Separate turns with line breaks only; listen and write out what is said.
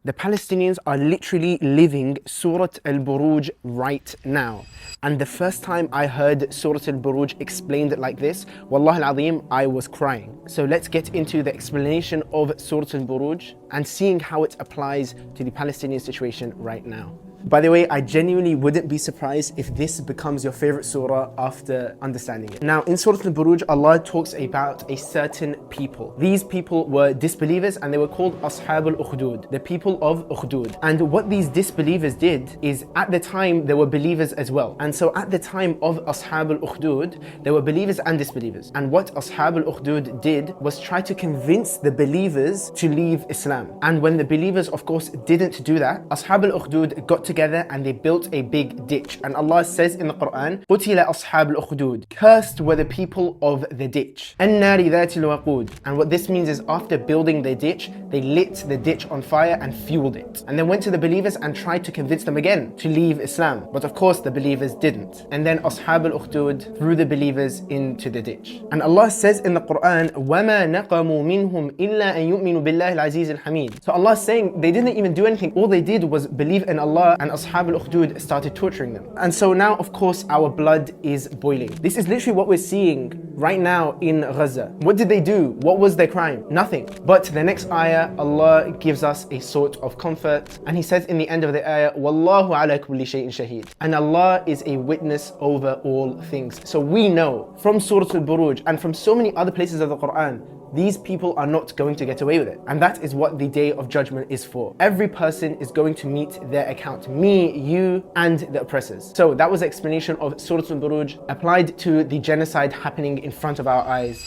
The Palestinians are literally living Surah Al-Buruj right now. And the first time I heard Surah Al-Buruj explained like this, Wallah al-Azim, I was crying. So let's get into the explanation of Surah Al-Buruj and seeing how it applies to the Palestinian situation right now. By the way, I genuinely wouldn't be surprised if this becomes your favorite surah after understanding it. Now, in Surah Al-Buruj, Allah talks about a certain people. These people were disbelievers and they were called Ashab al-Ukhdud, the people of Ukhdud. And what these disbelievers did is, at the time, there were believers as well. And so at the time of Ashab al-Ukhdud, there were believers and disbelievers. And what Ashab al-Ukhdud did was try to convince the believers to leave Islam. And when the believers, of course, didn't do that, Ashab al-Ukhdud got together and they built a big ditch. And Allah says in the Quran, قُتِلَ أَصْحَابُ الْأُخْدُودِ, cursed were the people of the ditch. النَّارِ ذَاتِ الْوَقُودِ. And what this means is, after building the ditch, they lit the ditch on fire and fueled it. And then went to the believers and tried to convince them again to leave Islam. But of course the believers didn't. And then Ashab al-Ukhdud threw the believers into the ditch. And Allah says in the Quran, وَمَا نَقَمُوا مِنْهُمْ إِلَّا أَن يُؤْمِنُوا بِاللَّهِ الْعَزِيزِ الْحَمِيدِ. So Allah is saying they didn't even do anything. All they did was believe in Allah, and Ashab al-Ukhdud started torturing them. And so now, of course, our blood is boiling. This is literally what we're seeing right now in Gaza. What did they do? What was their crime? Nothing. But the next ayah, Allah gives us a sort of comfort. And He says in the end of the ayah, وَاللَّهُ عَلَى كُلِّ شَيْءٍ شَهِيدٌ. And Allah is a witness over all things. So we know from Surah Al-Buruj and from so many other places of the Quran, these people are not going to get away with it. And that is what the Day of Judgment is for. Every person is going to meet their account. Me, you, and the oppressors. So that was the explanation of Surah Al-Buruj applied to the genocide happening in front of our eyes.